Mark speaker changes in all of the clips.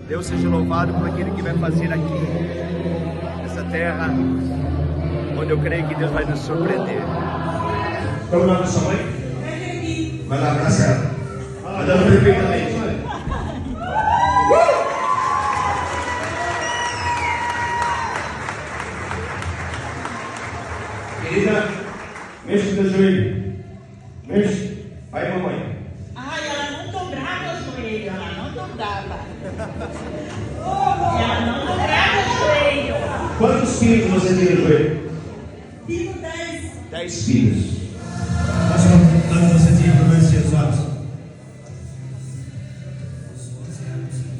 Speaker 1: Deus seja louvado por aquilo que vai fazer aqui, nessa terra, onde eu creio que Deus vai nos surpreender.
Speaker 2: Como o nome da sua mãe? Vai lá, abraça ela. Olha lá, dando perfeitamente, olha. Querida, mexe com o teu joelho. Mexe. Vai, mamãe.
Speaker 3: Ai, ela não dobrava o joelho, ela não dobrava. Ela não dobrava o joelho.
Speaker 2: Quantos filhos você tem no joelho?
Speaker 3: Tenho 10.
Speaker 2: 10 filhos. Quantos você tinha quando nascia os olhos?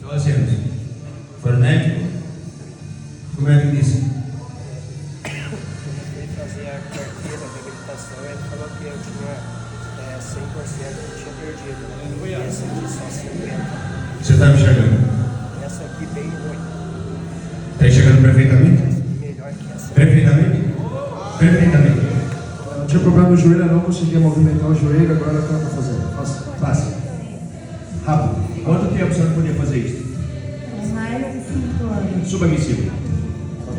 Speaker 2: 12 anos. Foi médico? Como é que disse?
Speaker 4: Ele fazia a carteira de habilitação, ele falou que eu tinha 100% que tinha perdido. E essa aqui só 50%.
Speaker 2: Você está me enxergando?
Speaker 4: Essa aqui bem ruim.
Speaker 2: Está enxergando perfeitamente?
Speaker 4: Melhor que essa.
Speaker 2: Perfeitamente? Perfeitamente.
Speaker 5: Não tinha problema no joelho, eu não conseguia movimentar o joelho, agora ela está fazendo.
Speaker 2: Fácil. Rápido. Quanto tempo você não podia fazer isso?
Speaker 3: Mais de 5 anos.
Speaker 2: Suba, me siga.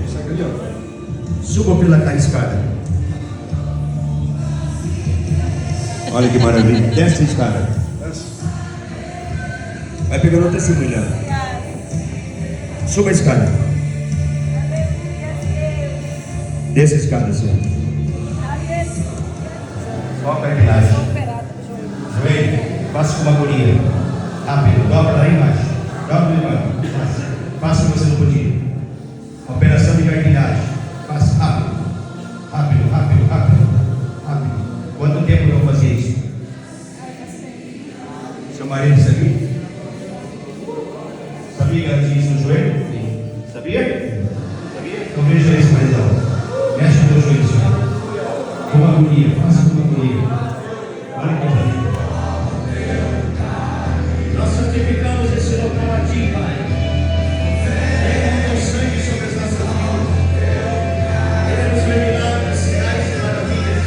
Speaker 5: Segue ali, ó.
Speaker 2: Suba pela escada. Olha que maravilha. Desce a escada. Vai pegando outra assim, mulher. Suba a escada. Desce a escada, senhor. Foca a engrenagem. Joelho, faça com uma agonia. Rápido, dobra lá embaixo. Dobra lá embaixo. Faça o que você não podia. Operação de jardinagem. Faça rápido. Rápido, rápido, rápido. Rápido. Quanto tempo eu não fazia isso? Seu marido sabia? Sabia que ela tinha isso no joelho? Sim. Sabia? Sabia? Então veja isso, maridão. Mexe no teu joelho, senhor. Com agonia, faça com agonia. Olha que coisa linda. Nós santificamos esse local a ti, Pai. Derrama o teu sangue sobre as nossas vidas. Queremos ver milagres, sinais e maravilhas.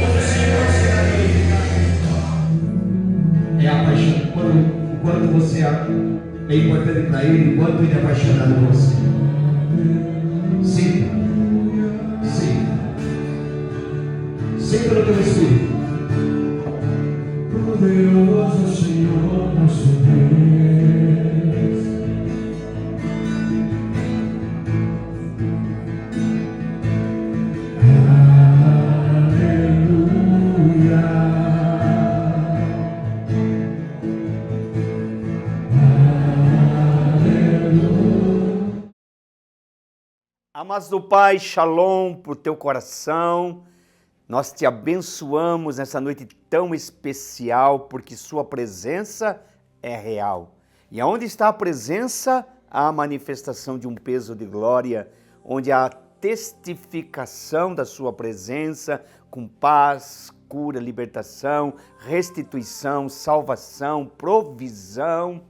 Speaker 2: Onde o Senhor será glorificado. É a paixão. O quanto você é importante para Ele, o quanto Ele é apaixonado por você. Sinta. Sinta. Sinta no teu espírito.
Speaker 5: Poderoso Senhor, nosso Deus.
Speaker 1: Amados do Pai, shalom para o teu coração. Nós te abençoamos nessa noite tão especial, porque sua presença é real. E aonde está a presença, há a manifestação de um peso de glória, onde há a testificação da sua presença, com paz, cura, libertação, restituição, salvação, provisão.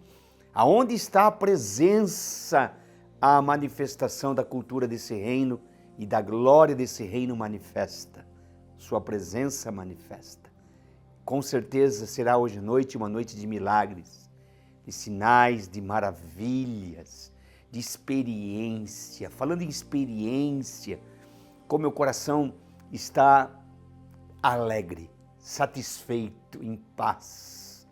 Speaker 1: Aonde está a presença, há a manifestação da cultura desse reino e da glória desse reino manifesta. Sua presença manifesta. Com certeza será hoje à noite uma noite de milagres, de sinais, de maravilhas, de experiência. Falando em experiência, como meu coração está alegre, satisfeito, em paz.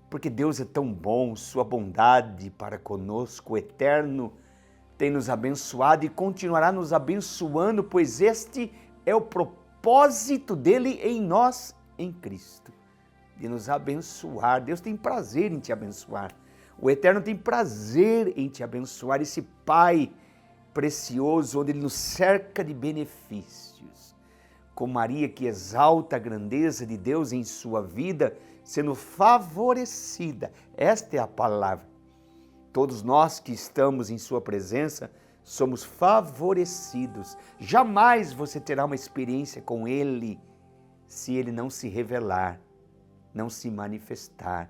Speaker 1: Porque Deus é tão bom, sua bondade para conosco, o eterno, tem nos abençoado e continuará nos abençoando, pois este é o propósito dele em nós, em Cristo, de nos abençoar. Deus tem prazer em te abençoar. O Eterno tem prazer em te abençoar, esse Pai precioso, onde Ele nos cerca de benefícios. Com Maria, que exalta a grandeza de Deus em sua vida, sendo favorecida. Esta é a palavra. Todos nós que estamos em sua presença, somos favorecidos. Jamais você terá uma experiência com Ele se Ele não se revelar, não se manifestar.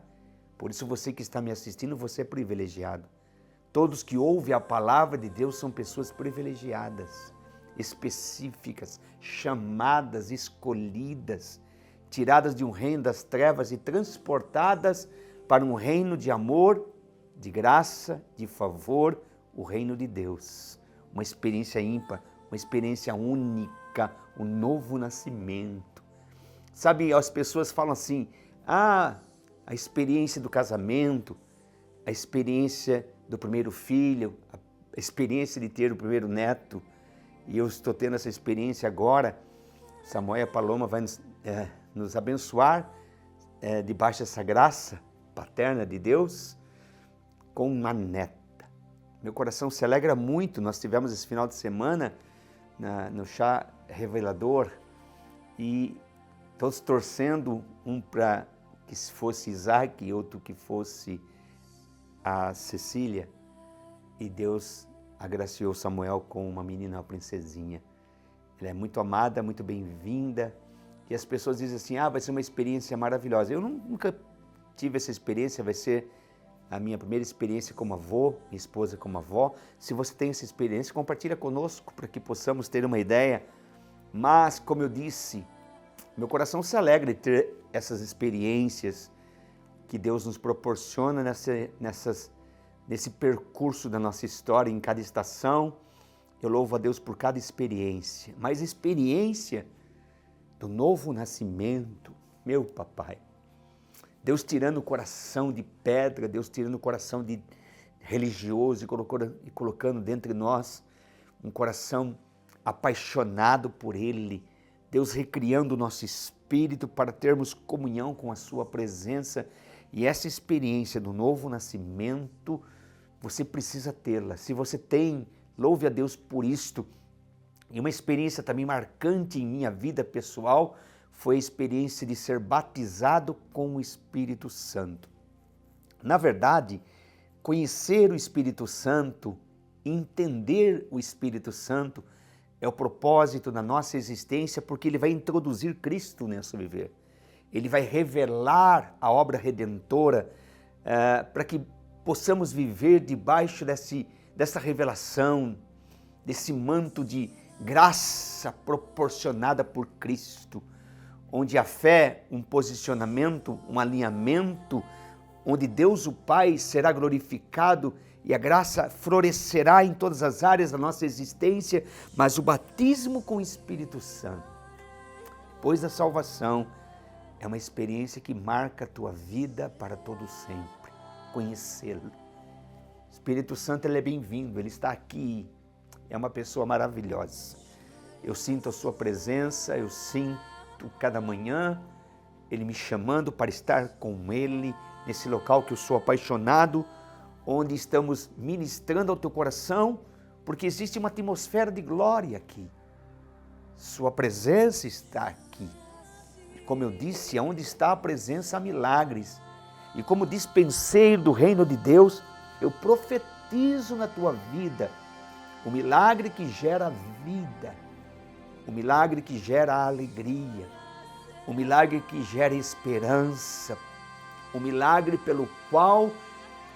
Speaker 1: Por isso você que está me assistindo, você é privilegiado. Todos que ouvem a palavra de Deus são pessoas privilegiadas, específicas, chamadas, escolhidas, tiradas de um reino das trevas e transportadas para um reino de amor de graça, de favor, o reino de Deus. Uma experiência ímpar, uma experiência única, um novo nascimento. Sabe, as pessoas falam assim, a experiência do casamento, a experiência do primeiro filho, a experiência de ter o primeiro neto, e eu estou tendo essa experiência agora. Samuel e a Paloma vai nos abençoar debaixo dessa graça paterna de Deus com uma neta. Meu coração se alegra muito. Nós tivemos esse final de semana no chá revelador e todos torcendo, um para que fosse Isaac e outro que fosse a Cecília, e Deus agraciou Samuel com uma menina, uma princesinha. Ela é muito amada, muito bem-vinda, e as pessoas dizem assim, vai ser uma experiência maravilhosa. Eu nunca tive essa experiência, vai ser a minha primeira experiência como avô, minha esposa como avó. Se você tem essa experiência, compartilha conosco para que possamos ter uma ideia. Mas, como eu disse, meu coração se alegra de ter essas experiências que Deus nos proporciona nesse percurso da nossa história, em cada estação. Eu louvo a Deus por cada experiência, mas a experiência do novo nascimento, meu papai, Deus tirando o coração de pedra, Deus tirando o coração de religioso e colocando dentro de nós um coração apaixonado por Ele, Deus recriando o nosso espírito para termos comunhão com a sua presença. E essa experiência do novo nascimento, você precisa tê-la. Se você tem, louve a Deus por isto. E uma experiência também marcante em minha vida pessoal foi a experiência de ser batizado com o Espírito Santo. Na verdade, conhecer o Espírito Santo, entender o Espírito Santo, é o propósito da nossa existência, porque ele vai introduzir Cristo no nosso viver. Ele vai revelar a obra redentora para que possamos viver debaixo dessa revelação, desse manto de graça proporcionada por Cristo, onde a fé, um posicionamento, um alinhamento, onde Deus o Pai será glorificado e a graça florescerá em todas as áreas da nossa existência, mas o batismo com o Espírito Santo, depois da salvação, é uma experiência que marca a tua vida para todo sempre, conhecê-lo. O Espírito Santo, ele é bem-vindo, ele está aqui, é uma pessoa maravilhosa. Eu sinto a sua presença, eu sinto cada manhã ele me chamando para estar com ele, nesse local que eu sou apaixonado, onde estamos ministrando ao teu coração, porque existe uma atmosfera de glória aqui. Sua presença está aqui. E como eu disse, onde está a presença há milagres. E como dispenseiro do reino de Deus, eu profetizo na tua vida o milagre que gera vida, o milagre que gera alegria, o milagre que gera esperança, o milagre pelo qual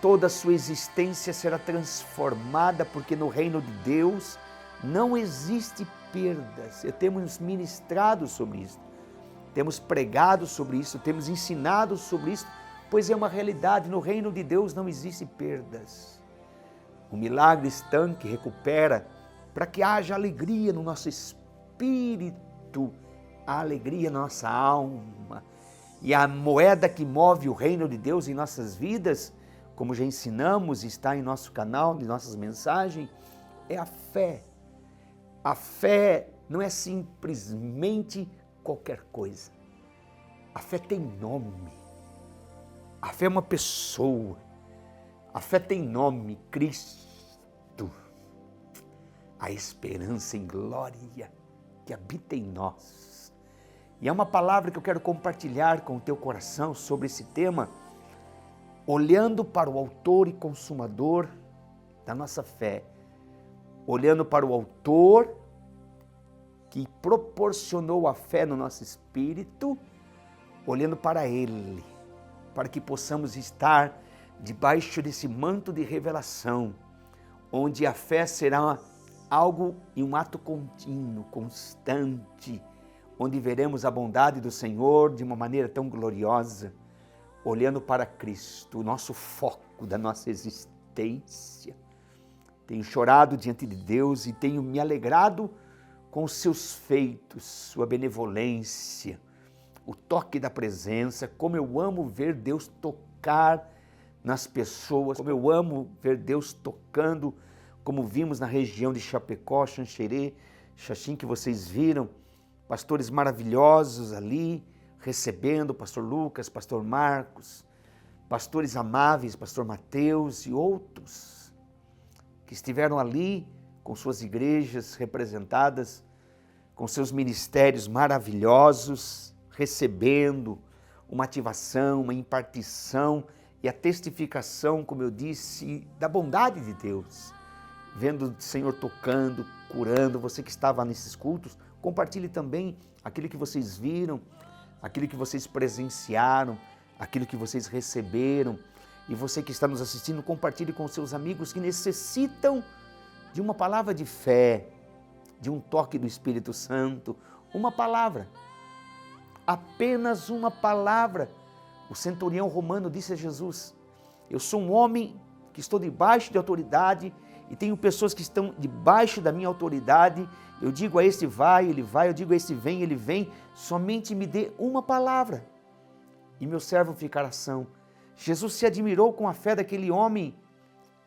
Speaker 1: toda a sua existência será transformada, porque no reino de Deus não existe perdas. Temos ministrado sobre isso, temos pregado sobre isso, temos ensinado sobre isso, pois é uma realidade. No reino de Deus não existe perdas. O milagre estanque recupera para que haja alegria no nosso espírito, a alegria na nossa alma. E a moeda que move o reino de Deus em nossas vidas, como já ensinamos, está em nosso canal, em nossas mensagens, é a fé. A fé não é simplesmente qualquer coisa. A fé tem nome. A fé é uma pessoa. A fé tem nome, Cristo. A esperança em glória que habita em nós. E é uma palavra que eu quero compartilhar com o teu coração sobre esse tema, olhando para o autor e consumador da nossa fé, olhando para o autor que proporcionou a fé no nosso espírito, olhando para ele, para que possamos estar debaixo desse manto de revelação, onde a fé será algo e um ato contínuo, constante, onde veremos a bondade do Senhor de uma maneira tão gloriosa, olhando para Cristo, o nosso foco da nossa existência. Tenho chorado diante de Deus e tenho me alegrado com os seus feitos, sua benevolência, o toque da presença. Como eu amo ver Deus tocar nas pessoas, como eu amo ver Deus tocando, como vimos na região de Chapecó, Xanxerê, Xaxim, que vocês viram, pastores maravilhosos ali, recebendo, pastor Lucas, pastor Marcos, pastores amáveis, pastor Mateus e outros, que estiveram ali com suas igrejas representadas, com seus ministérios maravilhosos, recebendo uma ativação, uma impartição e a testificação, como eu disse, da bondade de Deus. Vendo o Senhor tocando, curando, você que estava nesses cultos, compartilhe também aquilo que vocês viram, aquilo que vocês presenciaram, aquilo que vocês receberam. E você que está nos assistindo, compartilhe com seus amigos que necessitam de uma palavra de fé, de um toque do Espírito Santo, uma palavra, apenas uma palavra. O centurião romano disse a Jesus: eu sou um homem que estou debaixo de autoridade e tenho pessoas que estão debaixo da minha autoridade. Eu digo a este vai, ele vai, eu digo a este vem, ele vem. Somente me dê uma palavra e meu servo ficará são. Jesus se admirou com a fé daquele homem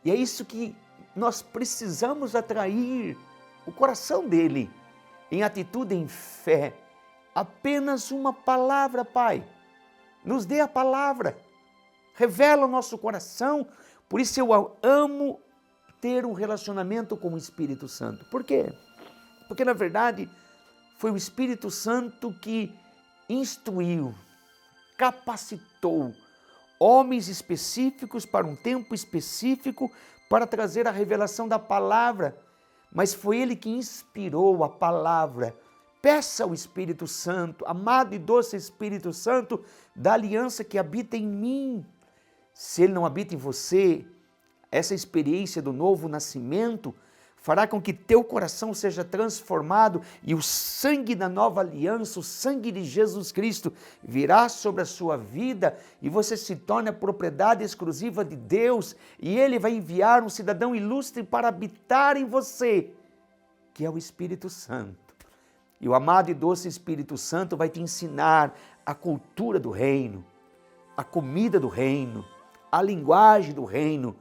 Speaker 1: e é isso que nós precisamos atrair o coração dele em atitude, em fé. Apenas uma palavra, Pai. Nos dê a palavra. Revela o nosso coração. Por isso eu amo ter um relacionamento com o Espírito Santo. Por quê? Porque na verdade foi o Espírito Santo que instruiu, capacitou homens específicos para um tempo específico para trazer a revelação da palavra. Mas foi Ele que inspirou a palavra. Peça ao Espírito Santo, amado e doce Espírito Santo, da aliança que habita em mim. Se Ele não habita em você, essa experiência do novo nascimento fará com que teu coração seja transformado e o sangue da nova aliança, o sangue de Jesus Cristo, virá sobre a sua vida e você se torne a propriedade exclusiva de Deus e Ele vai enviar um cidadão ilustre para habitar em você, que é o Espírito Santo. E o amado e doce Espírito Santo vai te ensinar a cultura do reino, a comida do reino, a linguagem do reino,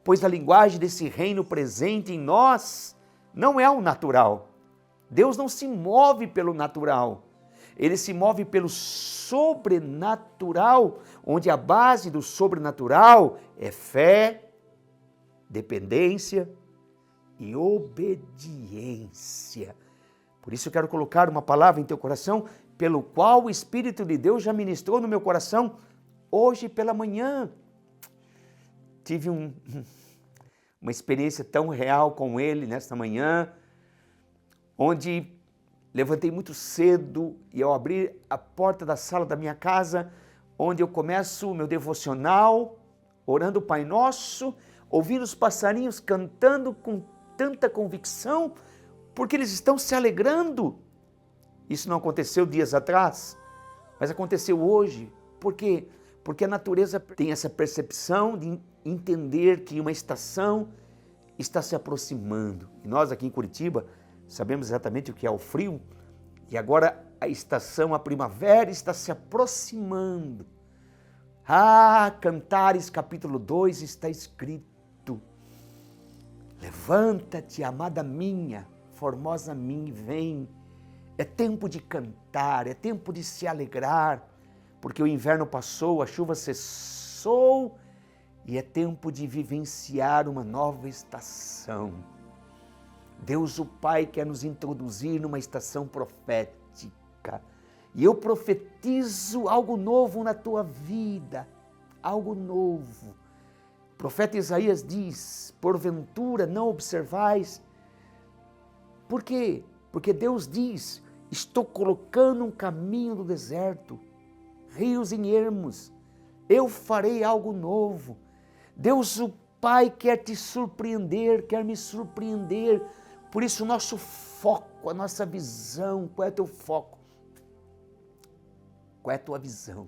Speaker 1: pois a linguagem desse reino presente em nós não é o natural. Deus não se move pelo natural, Ele se move pelo sobrenatural, onde a base do sobrenatural é fé, dependência e obediência. Por isso eu quero colocar uma palavra em teu coração, pelo qual o Espírito de Deus já ministrou no meu coração hoje pela manhã. Tive uma experiência tão real com Ele nesta manhã, onde levantei muito cedo e ao abrir a porta da sala da minha casa, onde eu começo o meu devocional, orando o Pai Nosso, ouvindo os passarinhos cantando com tanta convicção, porque eles estão se alegrando. Isso não aconteceu dias atrás, mas aconteceu hoje. Por quê? Porque a natureza tem essa percepção de entender que uma estação está se aproximando. E nós aqui em Curitiba sabemos exatamente o que é o frio, e agora a estação, a primavera, está se aproximando. Cantares capítulo 2 está escrito: levanta-te, amada minha, formosa minha, vem. É tempo de cantar, é tempo de se alegrar, porque o inverno passou, a chuva cessou e é tempo de vivenciar uma nova estação. Deus o Pai quer nos introduzir numa estação profética e eu profetizo algo novo na tua vida, algo novo. O profeta Isaías diz: porventura não observais. Por quê? Porque Deus diz: estou colocando um caminho no deserto, rios em ermos, eu farei algo novo. Deus o Pai quer te surpreender, quer me surpreender. Por isso o nosso foco, a nossa visão, qual é o teu foco? Qual é a tua visão?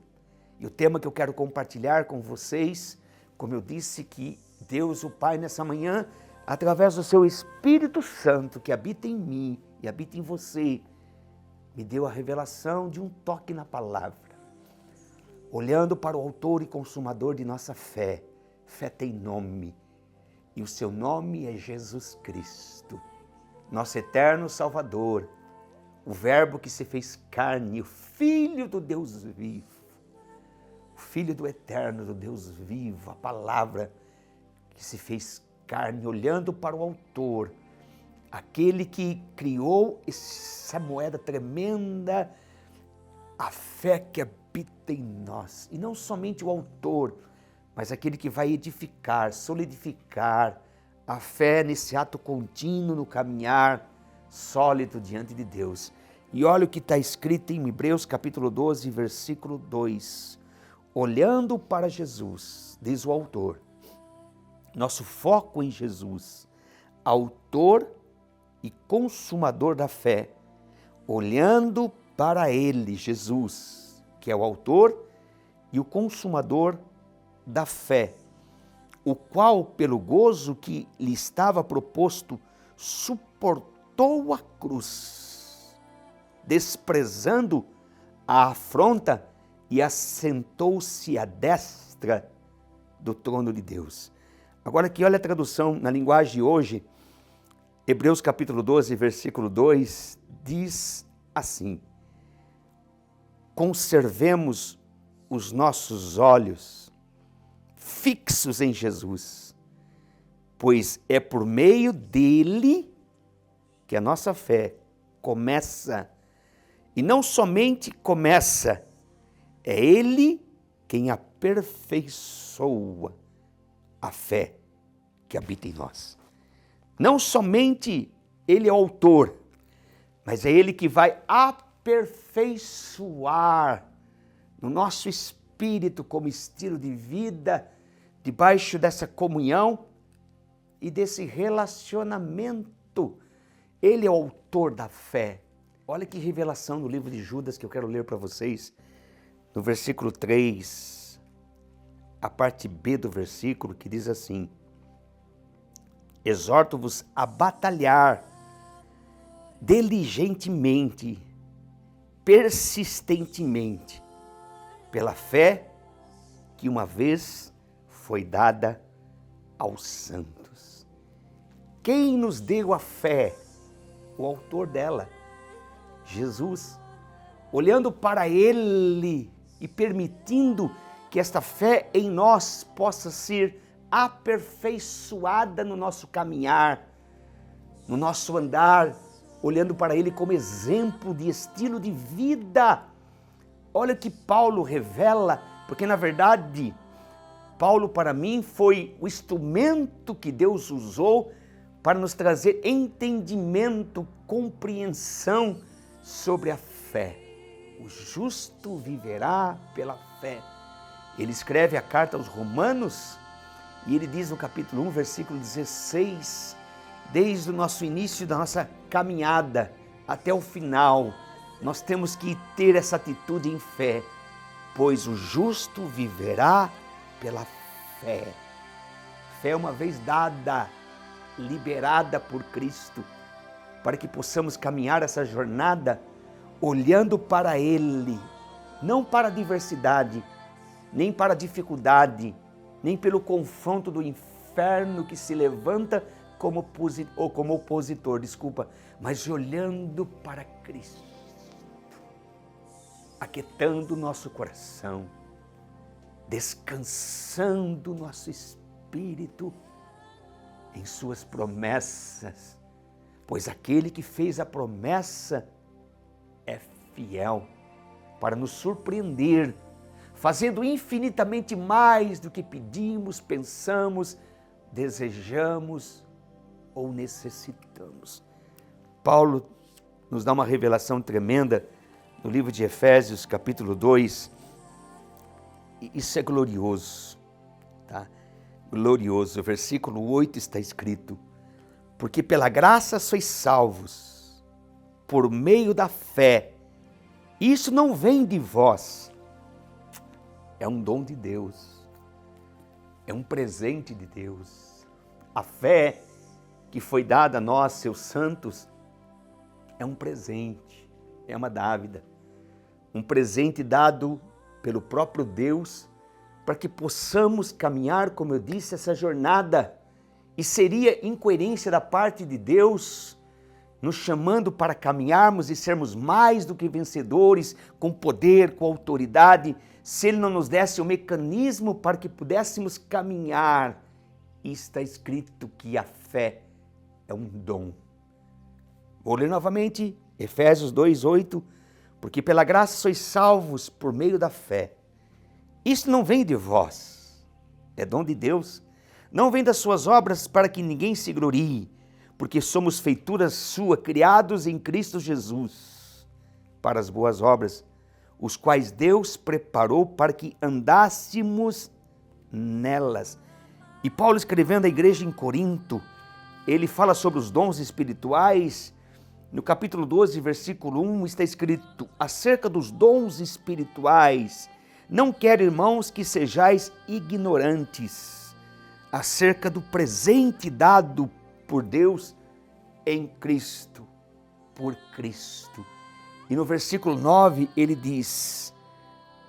Speaker 1: E o tema que eu quero compartilhar com vocês, como eu disse, que Deus, o Pai, nessa manhã, através do seu Espírito Santo, que habita em mim e habita em você, me deu a revelação de um toque na palavra. Olhando para o autor e consumador de nossa fé, fé tem nome, e o seu nome é Jesus Cristo, nosso eterno Salvador, o Verbo que se fez carne, o Filho do Deus vivo, o Filho do eterno, do Deus vivo, a palavra que se fez carne, olhando para o autor, aquele que criou essa moeda tremenda, a fé que habita em nós. E não somente o autor, mas aquele que vai edificar, solidificar a fé nesse ato contínuo no caminhar sólido diante de Deus. E olha o que está escrito em Hebreus capítulo 12, versículo 2. Olhando para Jesus, diz o autor, nosso foco em Jesus, autor e consumador da fé, olhando para Ele, Jesus, que é o autor e o consumador da fé, o qual, pelo gozo que lhe estava proposto, suportou a cruz, desprezando a afronta, e assentou-se à destra do trono de Deus. Agora aqui olha a tradução na linguagem de hoje, Hebreus capítulo 12, versículo 2, diz assim: conservemos os nossos olhos fixos em Jesus, pois é por meio dele que a nossa fé começa, e não somente começa, é ele quem aperfeiçoa a fé que habita em nós. Não somente ele é o autor, mas é ele que vai aperfeiçoar no nosso espírito como estilo de vida, debaixo dessa comunhão e desse relacionamento. Ele é o autor da fé. Olha que revelação no livro de Judas que eu quero ler para vocês. No versículo 3, a parte B do versículo, que diz assim: exorto-vos a batalhar diligentemente, persistentemente, pela fé que uma vez foi dada aos santos. Quem nos deu a fé? O autor dela, Jesus. Olhando para Ele e permitindo que esta fé em nós possa ser aperfeiçoada no nosso caminhar, no nosso andar, olhando para Ele como exemplo de estilo de vida. Olha o que Paulo revela, porque na verdade, Paulo para mim foi o instrumento que Deus usou para nos trazer entendimento, compreensão sobre a fé. O justo viverá pela fé. Ele escreve a carta aos Romanos e ele diz no capítulo 1, versículo 16, desde o nosso início da nossa caminhada até o final, nós temos que ter essa atitude em fé, pois o justo viverá pela fé. Fé uma vez dada, liberada por Cristo, para que possamos caminhar essa jornada olhando para Ele, não para a adversidade, nem para a dificuldade, nem pelo confronto do inferno que se levanta como opositor, mas olhando para Cristo, aquietando o nosso coração, descansando nosso espírito em suas promessas, pois aquele que fez a promessa é fiel para nos surpreender, fazendo infinitamente mais do que pedimos, pensamos, desejamos ou necessitamos. Paulo nos dá uma revelação tremenda no livro de Efésios, capítulo 2, e isso é glorioso, tá? Glorioso. O versículo 8 está escrito: porque pela graça sois salvos, por meio da fé. Isso não vem de vós, é um dom de Deus, é um presente de Deus. A fé que foi dada a nós, seus santos, é um presente, é uma dávida, um presente dado pelo próprio Deus para que possamos caminhar, como eu disse, essa jornada. E seria incoerência da parte de Deus nos chamando para caminharmos e sermos mais do que vencedores, com poder, com autoridade, se Ele não nos desse o mecanismo para que pudéssemos caminhar. E está escrito que a fé é um dom. Vou ler novamente Efésios 2:8, porque pela graça sois salvos por meio da fé. Isso não vem de vós, é dom de Deus. Não vem das suas obras para que ninguém se glorie, porque somos feitura sua, criados em Cristo Jesus, para as boas obras, os quais Deus preparou para que andássemos nelas. E Paulo, escrevendo à igreja em Corinto, ele fala sobre os dons espirituais. No capítulo 12, versículo 1, está escrito acerca dos dons espirituais: não quero, irmãos, que sejais ignorantes acerca do presente dado por Deus em Cristo, por Cristo. E no versículo 9 ele diz: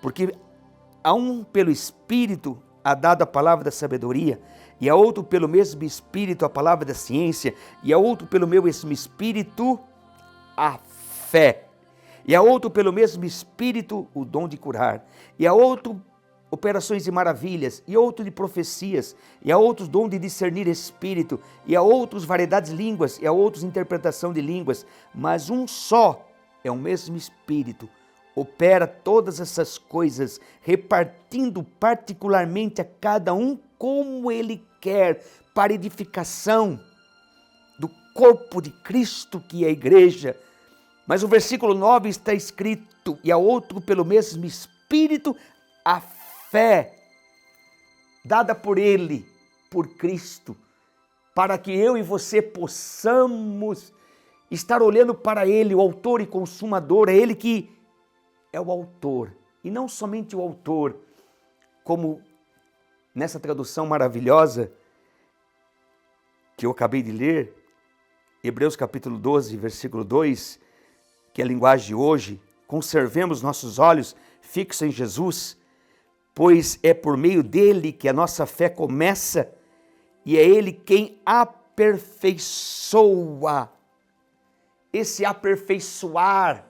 Speaker 1: porque a um pelo Espírito há dado a palavra da sabedoria, e a outro pelo mesmo Espírito a palavra da ciência, e a outro pelo mesmo Espírito a fé, e a outro pelo mesmo Espírito o dom de curar, e a outro operações de maravilhas, e outro de profecias, e a outros dom de discernir espírito, e a outros variedades de línguas, e a outros interpretação de línguas, mas um só é o mesmo Espírito, opera todas essas coisas, repartindo particularmente a cada um como Ele quer, para edificação do corpo de Cristo, que é a igreja. Mas o versículo 9 está escrito: e a outro pelo mesmo Espírito a fé, dada por Ele, por Cristo, para que eu e você possamos estar olhando para Ele, o autor e consumador. É Ele que é o autor, e não somente o autor, como nessa tradução maravilhosa que eu acabei de ler, Hebreus capítulo 12, versículo 2, que é a linguagem de hoje: conservemos nossos olhos fixos em Jesus, pois é por meio dele que a nossa fé começa, e é Ele quem aperfeiçoa. Esse aperfeiçoar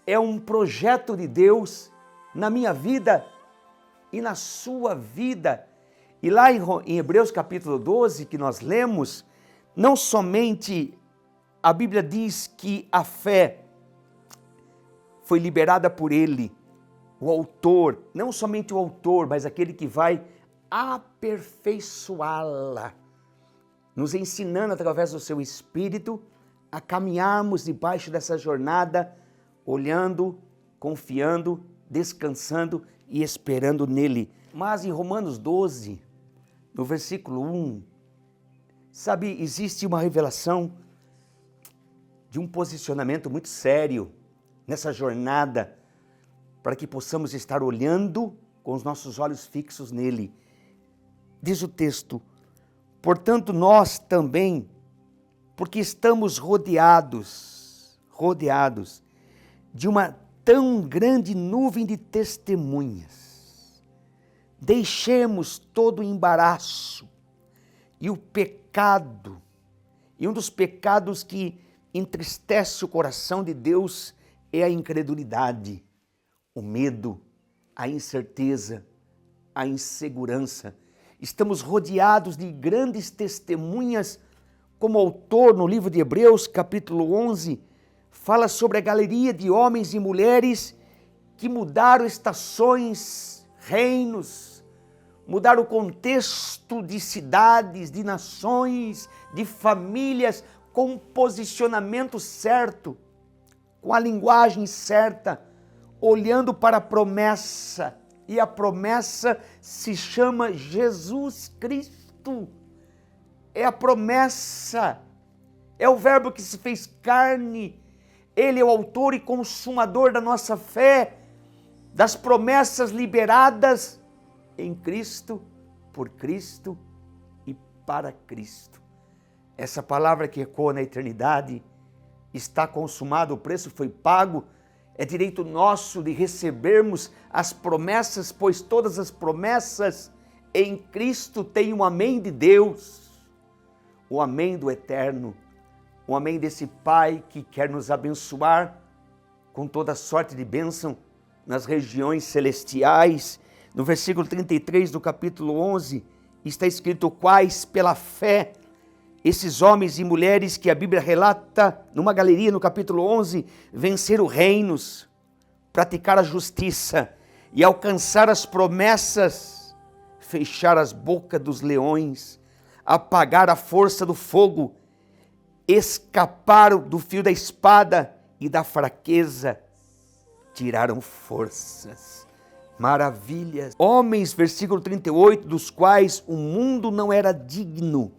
Speaker 1: é um projeto de Deus na minha vida e na sua vida. E lá em Hebreus capítulo 12, que nós lemos, não somente a Bíblia diz que a fé foi liberada por Ele, o autor, não somente o autor, mas aquele que vai aperfeiçoá-la, nos ensinando através do seu Espírito a caminharmos debaixo dessa jornada, olhando, confiando, descansando e esperando nele. Mas em Romanos 12, no versículo 1, sabe, existe uma revelação de um posicionamento muito sério nessa jornada, para que possamos estar olhando com os nossos olhos fixos nele. Diz o texto: portanto nós também, porque estamos rodeados de uma tão grande nuvem de testemunhas, deixemos todo o embaraço e o pecado, e um dos pecados que entristece o coração de Deus é a incredulidade, o medo, a incerteza, a insegurança. Estamos rodeados de grandes testemunhas, como o autor no livro de Hebreus, capítulo 11, fala sobre a galeria de homens e mulheres que mudaram estações, reinos, mudaram o contexto de cidades, de nações, de famílias, com um posicionamento certo, com a linguagem certa, olhando para a promessa, e a promessa se chama Jesus Cristo. É a promessa, é o verbo que se fez carne, Ele é o autor e consumador da nossa fé, das promessas liberadas em Cristo, por Cristo e para Cristo. Essa palavra que ecoa na eternidade, está consumado, o preço foi pago, é direito nosso de recebermos as promessas, pois todas as promessas em Cristo têm um amém de Deus, o amém do eterno, o amém desse Pai que quer nos abençoar com toda sorte de bênção nas regiões celestiais. No versículo 33 do capítulo 11, está escrito: quais pela fé esses homens e mulheres que a Bíblia relata numa galeria no capítulo 11, venceram reinos, praticaram a justiça e alcançar as promessas, fechar as bocas dos leões, apagar a força do fogo, escaparam do fio da espada e da fraqueza, tiraram forças. Maravilhas. Homens, versículo 38, dos quais o mundo não era digno,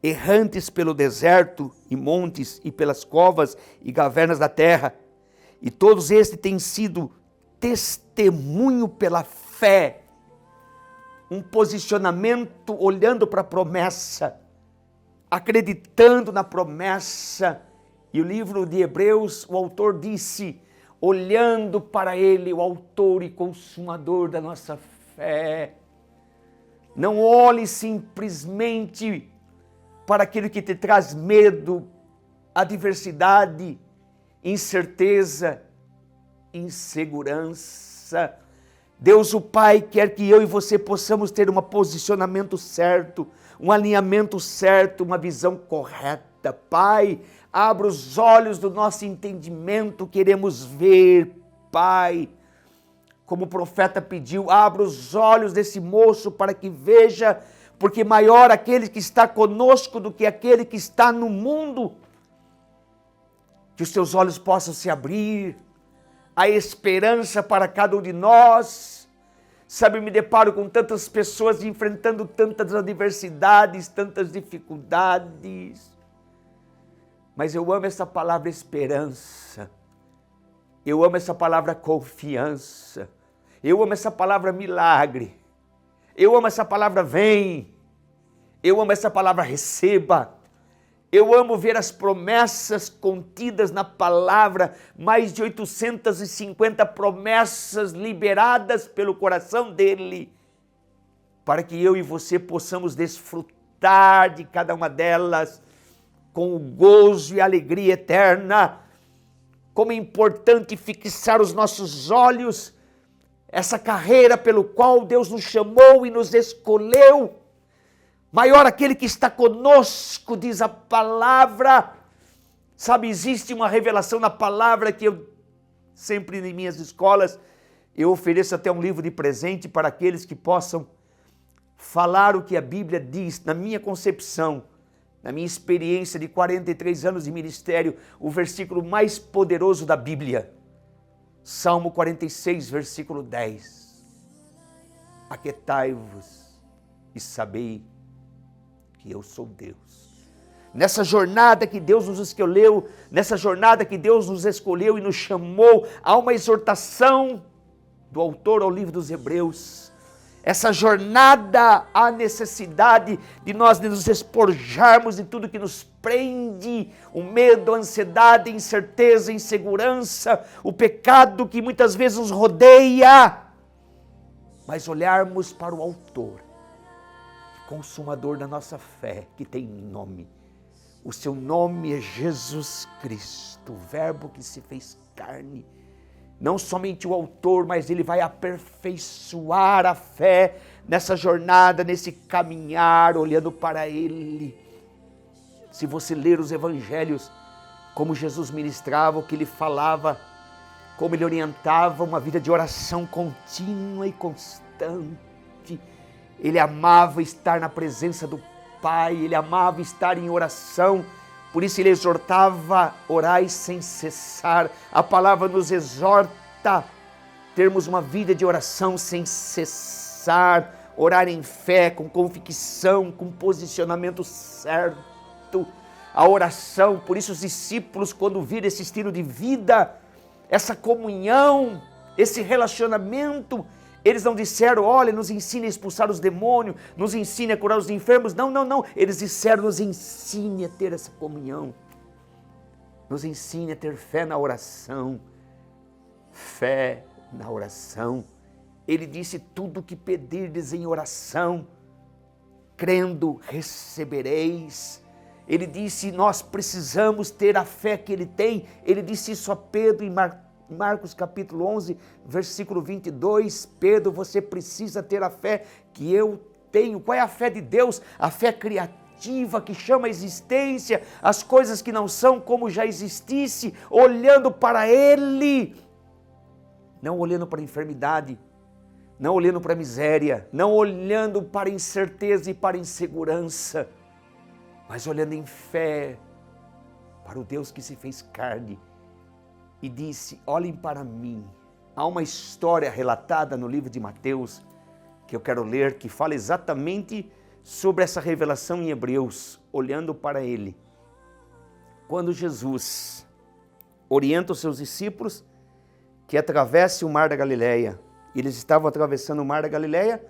Speaker 1: errantes pelo deserto e montes e pelas covas e cavernas da terra. E todos estes têm sido testemunho pela fé, um posicionamento olhando para a promessa, acreditando na promessa. E o livro de Hebreus, o autor disse, olhando para ele, o autor e consumador da nossa fé. Não olhe simplesmente para aquilo que te traz medo, adversidade, incerteza, insegurança. Deus o Pai quer que eu e você possamos ter um posicionamento certo, um alinhamento certo, uma visão correta. Pai, abra os olhos do nosso entendimento, queremos ver, Pai. Como o profeta pediu, abra os olhos desse moço para que veja, porque maior aquele que está conosco do que aquele que está no mundo. Que os teus olhos possam se abrir, a esperança para cada um de nós. Sabe, eu me deparo com tantas pessoas enfrentando tantas adversidades, tantas dificuldades. Mas eu amo essa palavra esperança. Eu amo essa palavra confiança. Eu amo essa palavra milagre. Eu amo essa palavra vem. Eu amo essa palavra receba. Eu amo ver as promessas contidas na palavra, mais de 850 promessas liberadas pelo coração dele, para que eu e você possamos desfrutar de cada uma delas com o gozo e alegria eterna. Como é importante fixar os nossos olhos, essa carreira pelo qual Deus nos chamou e nos escolheu. Maior aquele que está conosco, diz a palavra. Sabe, existe uma revelação na palavra que eu sempre em minhas escolas, eu ofereço até um livro de presente para aqueles que possam falar o que a Bíblia diz. Na minha concepção, na minha experiência de 43 anos de ministério, o versículo mais poderoso da Bíblia, Salmo 46, versículo 10. Aquietai-vos e sabei que eu sou Deus. Nessa jornada que Deus nos escolheu, nessa jornada que Deus nos escolheu e nos chamou, há uma exortação do autor ao livro dos Hebreus. Essa jornada, há necessidade de nós nos despojarmos de tudo que nos prende, o medo, a ansiedade, a incerteza, a insegurança, o pecado que muitas vezes nos rodeia, mas olharmos para o autor, consumador da nossa fé, que tem nome. O seu nome é Jesus Cristo, o verbo que se fez carne. Não somente o autor, mas ele vai aperfeiçoar a fé nessa jornada, nesse caminhar, olhando para ele. Se você ler os evangelhos, como Jesus ministrava, o que ele falava, como ele orientava uma vida de oração contínua e constante. Ele amava estar na presença do Pai, ele amava estar em oração, por isso ele exortava, orai sem cessar. A palavra nos exorta a termos uma vida de oração sem cessar, orar em fé, com convicção, com posicionamento certo. A oração, por isso os discípulos, quando viram esse estilo de vida, essa comunhão, esse relacionamento. Eles não disseram, olha, nos ensine a expulsar os demônios, nos ensine a curar os enfermos. Não, não, não. Eles disseram, nos ensine a ter essa comunhão. Nos ensine a ter fé na oração. Fé na oração. Ele disse, tudo que pedirdes em oração, crendo, recebereis. Ele disse, nós precisamos ter a fé que ele tem. Ele disse isso a Pedro em Marcos capítulo 11, versículo 22. Pedro, você precisa ter a fé que eu tenho. Qual é a fé de Deus? A fé criativa que chama a existência as coisas que não são como já existisse, olhando para Ele. Não olhando para a enfermidade, não olhando para a miséria, não olhando para a incerteza e para a insegurança, mas olhando em fé para o Deus que se fez carne e disse, olhem para mim. Há uma história relatada no livro de Mateus, que eu quero ler, que fala exatamente sobre essa revelação em Hebreus, olhando para Ele. Quando Jesus orienta os seus discípulos que atravesse o mar da Galileia, eles estavam atravessando o mar da Galileia,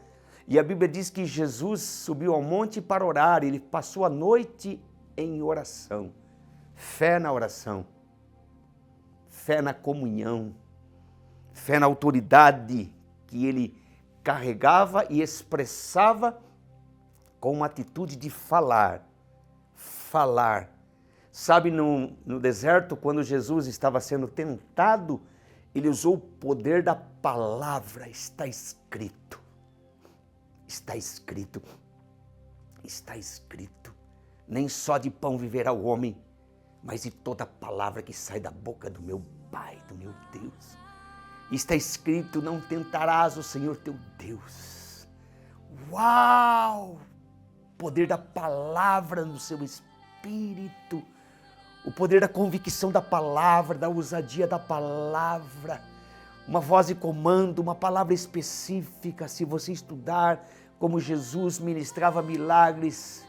Speaker 1: e a Bíblia diz que Jesus subiu ao monte para orar, ele passou a noite em oração. Fé na oração, fé na comunhão, fé na autoridade que ele carregava e expressava com uma atitude de falar. Falar. Sabe, no deserto, quando Jesus estava sendo tentado, ele usou o poder da palavra. Está escrito. Está escrito. Está escrito. Nem só de pão viverá o homem, mas de toda palavra que sai da boca do meu Pai, do meu Deus. Está escrito, não tentarás o Senhor teu Deus. Uau! Poder da palavra no seu espírito. O poder da convicção da palavra, da ousadia da palavra. Uma voz de comando, uma palavra específica. Se você estudar como Jesus ministrava milagres,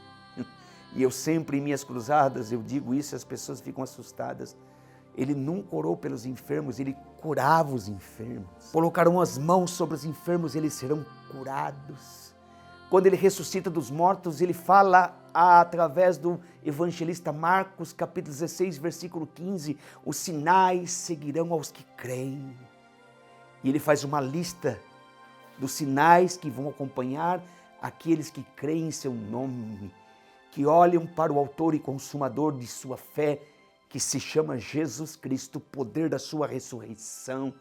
Speaker 1: e eu sempre em minhas cruzadas, eu digo isso e as pessoas ficam assustadas. Ele nunca orou pelos enfermos, ele curava os enfermos. Colocaram as mãos sobre os enfermos, eles serão curados. Quando ele ressuscita dos mortos, ele fala através do evangelista Marcos, capítulo 16, versículo 15, os sinais seguirão aos que creem. E ele faz uma lista dos sinais que vão acompanhar aqueles que creem em seu nome, que olham para o autor e consumador de sua fé, que se chama Jesus Cristo, o poder da sua ressurreição.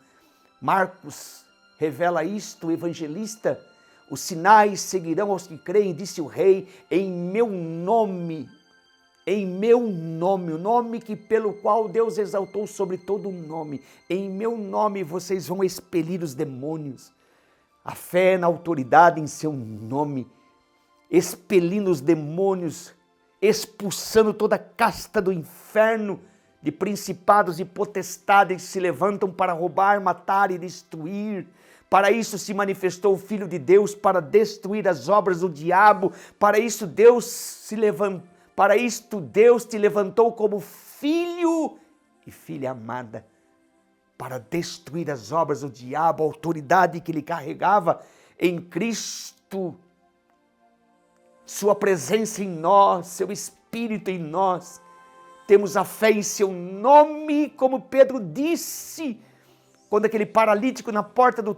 Speaker 1: Marcos revela isto, o evangelista, os sinais seguirão aos que creem, disse o rei, em meu nome, o nome que pelo qual Deus exaltou sobre todo o nome, em meu nome vocês vão expelir os demônios. A fé na autoridade em seu nome, expelindo os demônios, expulsando toda a casta do inferno, de principados e potestades que se levantam para roubar, matar e destruir. Para isso se manifestou o Filho de Deus, para destruir as obras do diabo. Para isso Deus te levantou como filho e filha amada, para destruir as obras do diabo, a autoridade que ele carregava em Cristo. Sua presença em nós, seu Espírito em nós. Temos a fé em seu nome, como Pedro disse, quando aquele paralítico na porta do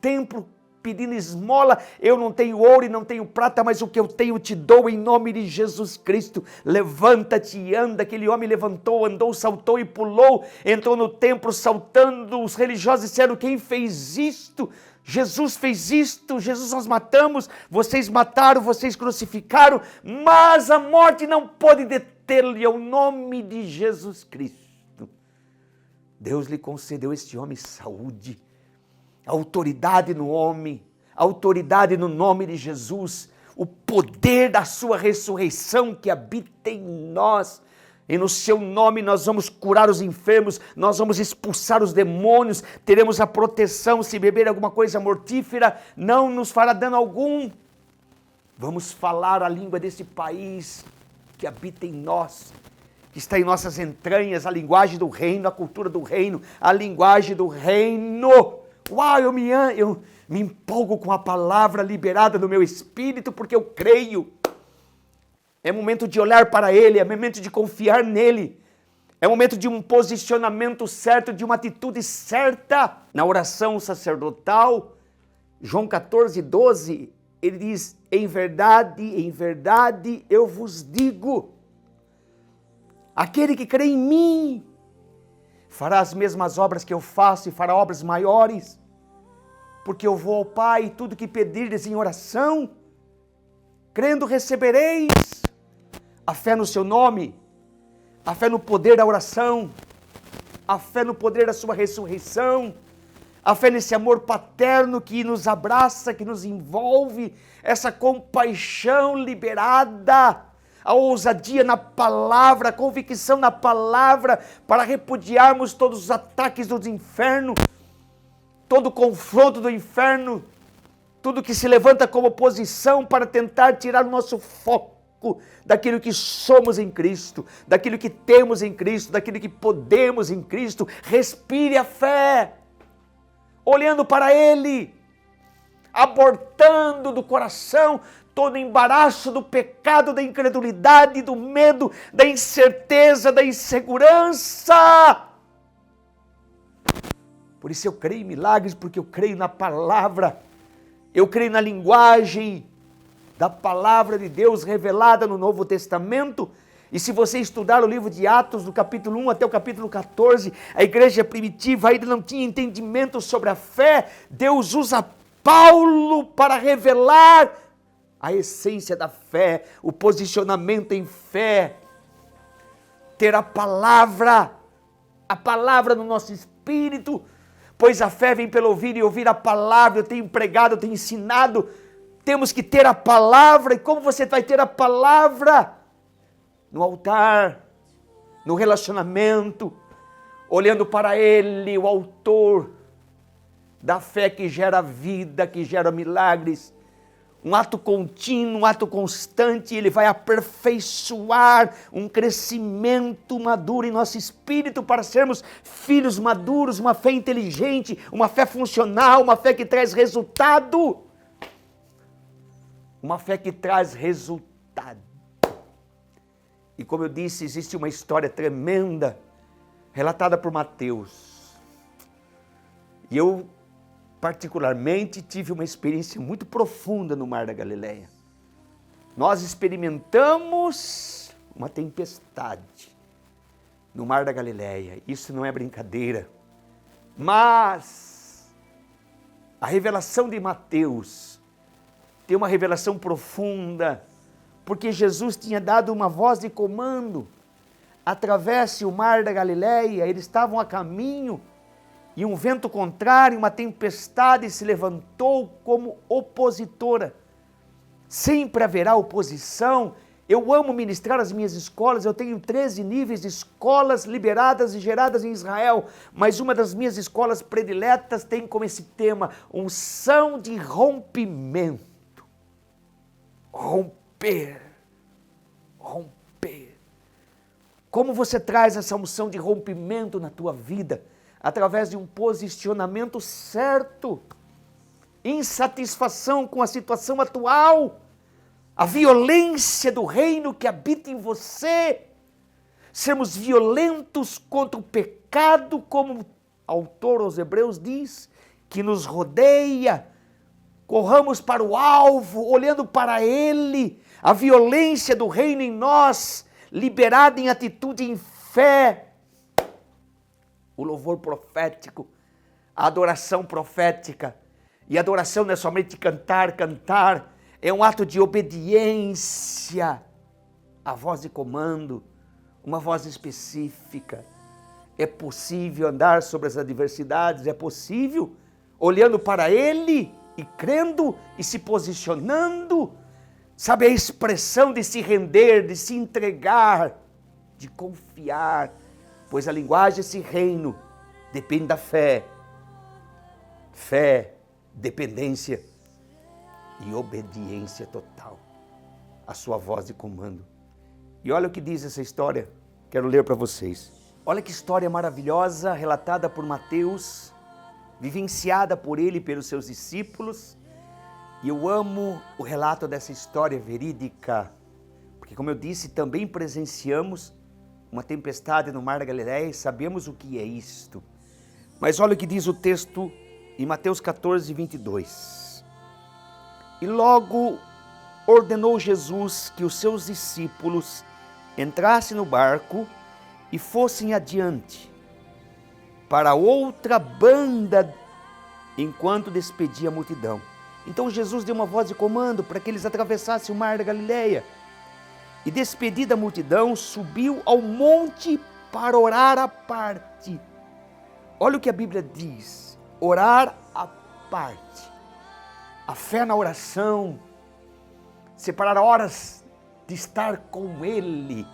Speaker 1: templo pedindo esmola, eu não tenho ouro e não tenho prata, mas o que eu tenho te dou em nome de Jesus Cristo. Levanta-te e anda. Aquele homem levantou, andou, saltou e pulou, entrou no templo saltando. Os religiosos disseram, quem fez isto? Jesus fez isto, Jesus nós matamos, vocês mataram, vocês crucificaram, mas a morte não pode detê-lo, e é o nome de Jesus Cristo. Deus lhe concedeu este homem saúde, autoridade no homem, autoridade no nome de Jesus, o poder da sua ressurreição que habita em nós. E no seu nome nós vamos curar os enfermos, nós vamos expulsar os demônios, teremos a proteção, se beber alguma coisa mortífera, não nos fará dano algum. Vamos falar a língua desse país que habita em nós, que está em nossas entranhas, a linguagem do reino, a cultura do reino, a linguagem do reino. Uau, eu me empolgo com a palavra liberada no meu espírito, porque eu creio. É momento de olhar para Ele, é momento de confiar nele. É momento de um posicionamento certo, de uma atitude certa. Na oração sacerdotal, João 14, 12, ele diz: em verdade eu vos digo, aquele que crê em mim fará as mesmas obras que eu faço e fará obras maiores, porque eu vou ao Pai e tudo que pedirdes em oração, crendo recebereis. A fé no seu nome, a fé no poder da oração, a fé no poder da sua ressurreição, a fé nesse amor paterno que nos abraça, que nos envolve, essa compaixão liberada, a ousadia na palavra, a convicção na palavra, para repudiarmos todos os ataques do inferno, todo o confronto do inferno, tudo que se levanta como oposição para tentar tirar o nosso foco daquilo que somos em Cristo, daquilo que temos em Cristo, daquilo que podemos em Cristo. Respire a fé, olhando para Ele, abortando do coração todo o embaraço do pecado, da incredulidade, do medo, da incerteza, da insegurança. Por isso eu creio em milagres, porque eu creio na palavra, eu creio na linguagem da palavra de Deus revelada no Novo Testamento. E se você estudar o livro de Atos, do capítulo 1 até o capítulo 14, a igreja primitiva ainda não tinha entendimento sobre a fé. Deus usa Paulo para revelar a essência da fé, o posicionamento em fé, ter a palavra no nosso espírito, pois a fé vem pelo ouvir e ouvir a palavra. Eu tenho pregado, eu tenho ensinado. Temos que ter a palavra. E como você vai ter a palavra? No altar, no relacionamento, olhando para Ele, o autor da fé que gera vida, que gera milagres. Um ato contínuo, um ato constante. Ele vai aperfeiçoar um crescimento maduro em nosso espírito para sermos filhos maduros, uma fé inteligente, uma fé funcional, uma fé que traz resultado. Uma fé que traz resultado. E como eu disse, existe uma história tremenda, relatada por Mateus. E eu, particularmente, tive uma experiência muito profunda no Mar da Galileia. Nós experimentamos uma tempestade no Mar da Galileia. Isso não é brincadeira. Mas a revelação de Mateus tem uma revelação profunda, porque Jesus tinha dado uma voz de comando: atravesse o Mar da Galileia. Eles estavam a caminho e um vento contrário, uma tempestade se levantou como opositora. Sempre haverá oposição. Eu amo ministrar as minhas escolas, eu tenho 13 níveis de escolas liberadas e geradas em Israel, mas uma das minhas escolas prediletas tem como esse tema: unção de rompimento. Romper. Como você traz essa unção de rompimento na tua vida? Através de um posicionamento certo, insatisfação com a situação atual, a violência do reino que habita em você, sermos violentos contra o pecado, como o autor aos Hebreus diz, que nos rodeia. Corramos para o alvo, olhando para Ele, a violência do reino em nós, liberada em atitude, em fé. O louvor profético, a adoração profética. E adoração não é somente cantar, é um ato de obediência. A voz de comando, uma voz específica. É possível andar sobre as adversidades, é possível, olhando para Ele e crendo e se posicionando. Sabe, a expressão de se render, de se entregar, de confiar, pois a linguagem desse reino depende da fé. Fé, dependência e obediência total à sua voz de comando. E olha o que diz essa história, quero ler para vocês. Olha que história maravilhosa, relatada por Mateus, vivenciada por ele e pelos seus discípulos. E eu amo o relato dessa história verídica, porque, como eu disse, também presenciamos uma tempestade no Mar da Galileia e sabemos o que é isto. Mas olha o que diz o texto em Mateus 14, 22. E logo ordenou Jesus que os seus discípulos entrassem no barco e fossem adiante para outra banda enquanto despedia a multidão. Então Jesus deu uma voz de comando para que eles atravessassem o Mar da Galileia. E despedida a multidão, subiu ao monte para orar à parte. Olha o que a Bíblia diz, orar à parte. A fé na oração, separar horas de estar com Ele.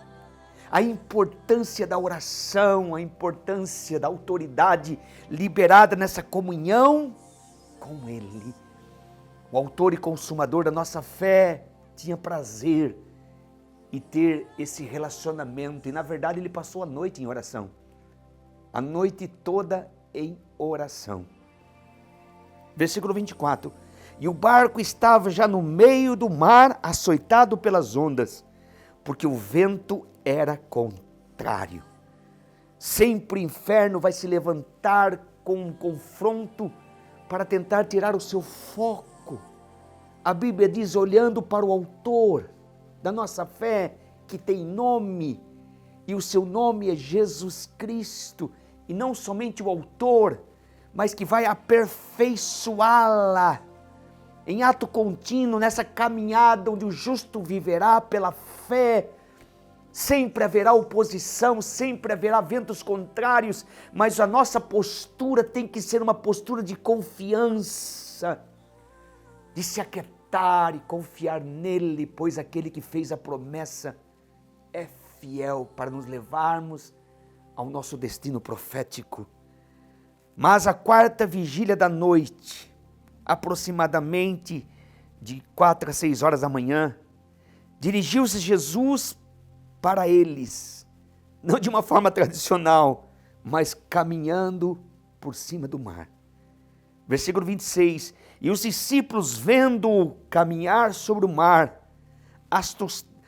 Speaker 1: A importância da oração, a importância da autoridade liberada nessa comunhão com Ele. O autor e consumador da nossa fé tinha prazer em ter esse relacionamento. E na verdade ele passou a noite em oração. A noite toda em oração. Versículo 24. E o barco estava já no meio do mar, açoitado pelas ondas, porque o vento era contrário. Sempre o inferno vai se levantar com um confronto para tentar tirar o seu foco. A Bíblia diz, olhando para o autor da nossa fé, que tem nome, e o seu nome é Jesus Cristo, e não somente o autor, mas que vai aperfeiçoá-la em ato contínuo, nessa caminhada onde o justo viverá pela fé. Sempre haverá oposição, sempre haverá ventos contrários, mas a nossa postura tem que ser uma postura de confiança, de se aquietar e confiar nele, pois aquele que fez a promessa é fiel para nos levarmos ao nosso destino profético. Mas a quarta vigília da noite, aproximadamente de 4 a 6 horas da manhã, dirigiu-se Jesus para eles, não de uma forma tradicional, mas caminhando por cima do mar. Versículo 26, e os discípulos, vendo-o caminhar sobre o mar,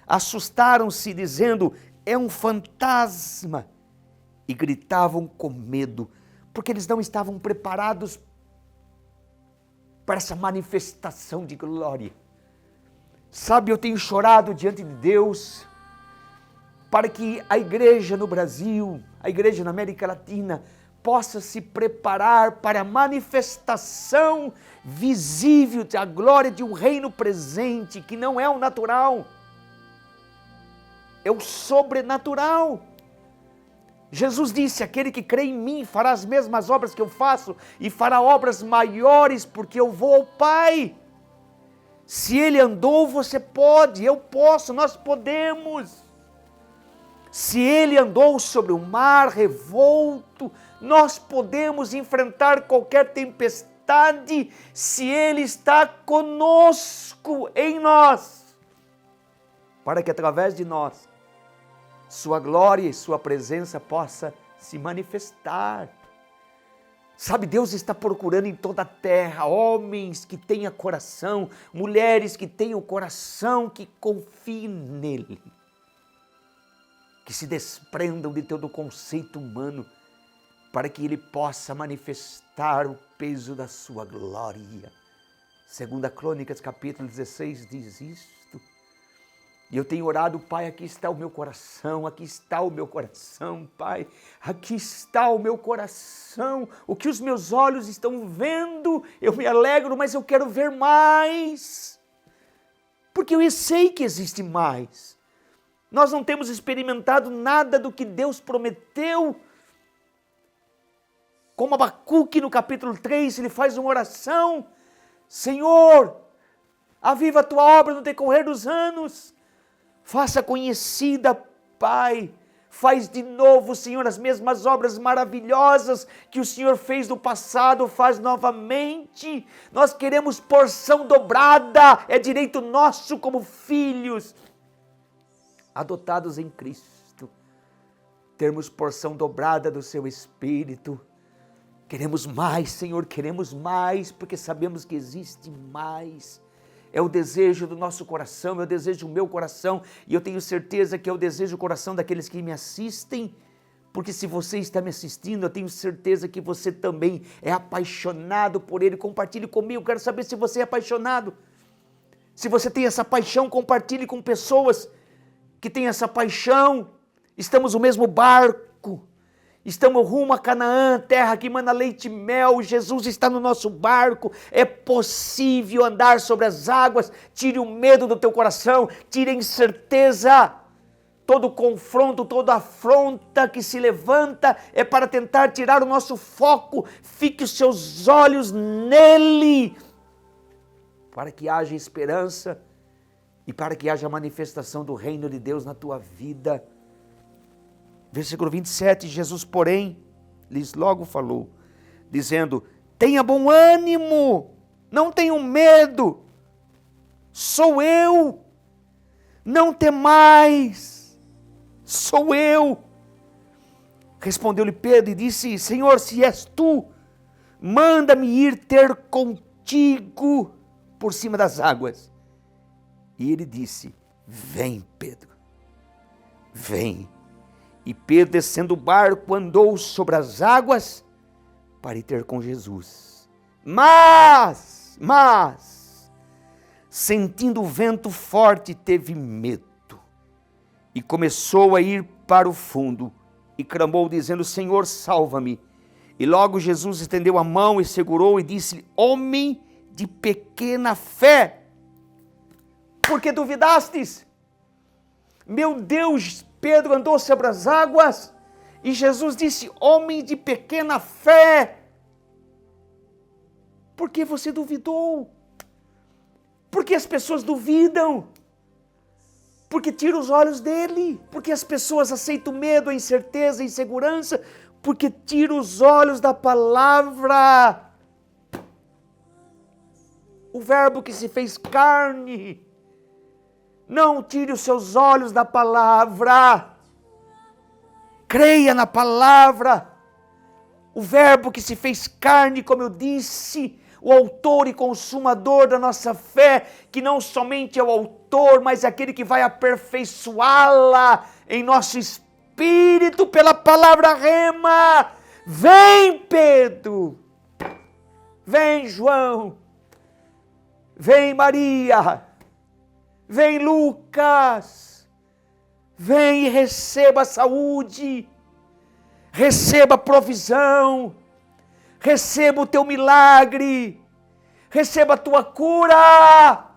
Speaker 1: assustaram-se, dizendo, é um fantasma, e gritavam com medo, porque eles não estavam preparados para essa manifestação de glória. Sabe, eu tenho chorado diante de Deus, para que a igreja no Brasil, a igreja na América Latina, possa se preparar para a manifestação visível da glória de um reino presente, que não é o natural, é o sobrenatural. Jesus disse, aquele que crê em mim fará as mesmas obras que eu faço e fará obras maiores, porque eu vou ao Pai. Se ele andou, você pode, eu posso, nós podemos. Se ele andou sobre o mar revolto, nós podemos enfrentar qualquer tempestade, se ele está conosco, em nós, para que através de nós, sua glória e sua presença possa se manifestar. Sabe, Deus está procurando em toda a terra homens que tenham coração, mulheres que tenham coração, que confiem nele, que se desprendam de todo o conceito humano, para que ele possa manifestar o peso da sua glória. 2 Crônicas, capítulo 16, diz isto. E eu tenho orado, Pai, aqui está o meu coração, Pai, aqui está o meu coração, o que os meus olhos estão vendo, eu me alegro, mas eu quero ver mais, porque eu sei que existe mais. Nós não temos experimentado nada do que Deus prometeu. Como Abacuque no capítulo 3, ele faz uma oração, Senhor, aviva a tua obra no decorrer dos anos, faça conhecida, Pai, faz de novo, Senhor, as mesmas obras maravilhosas que o Senhor fez no passado, faz novamente. Nós queremos porção dobrada, é direito nosso como filhos, adotados em Cristo, termos porção dobrada do seu Espírito, Queremos mais, Senhor, queremos mais, porque sabemos que existe mais. É o desejo do nosso coração, é o desejo do meu coração, e eu tenho certeza que é o desejo do coração daqueles que me assistem, porque se você está me assistindo, eu tenho certeza que você também é apaixonado por Ele. Compartilhe comigo, quero saber se você é apaixonado. Se você tem essa paixão, compartilhe com pessoas que têm essa paixão. Estamos no mesmo barco, estamos rumo a Canaã, terra que emana leite e mel. Jesus está no nosso barco, é possível andar sobre as águas. Tire o medo do teu coração, tire a incerteza. Todo confronto, toda afronta que se levanta é para tentar tirar o nosso foco. Fique os seus olhos nele, para que haja esperança e para que haja manifestação do reino de Deus na tua vida. Versículo 27, Jesus, porém, lhes logo falou, dizendo, tenha bom ânimo, não tenham medo, sou eu, não temais, sou eu. Respondeu-lhe Pedro e disse, Senhor, se és tu, manda-me ir ter contigo por cima das águas. E ele disse, vem, Pedro, vem. E Pedro, descendo o barco, andou sobre as águas para ir ter com Jesus. Mas, sentindo o vento forte, teve medo e começou a ir para o fundo e clamou, dizendo, Senhor, salva-me. E logo Jesus estendeu a mão e segurou e disse, homem de pequena fé, por que duvidastes? Meu Deus, Pedro andou sobre as águas e Jesus disse, homem de pequena fé, por que você duvidou? Porque as pessoas duvidam, porque tira os olhos dele, porque as pessoas aceitam medo, a incerteza, a insegurança, porque tira os olhos da palavra. O verbo que se fez carne. Não tire os seus olhos da palavra. Creia na palavra. O verbo que se fez carne, como eu disse, o autor e consumador da nossa fé, que não somente é o autor, mas é aquele que vai aperfeiçoá-la em nosso espírito pela palavra rema. Vem, Pedro. Vem, João. Vem, Maria. Vem, Lucas. Vem e receba a saúde. Receba a provisão. Receba o teu milagre. Receba a tua cura.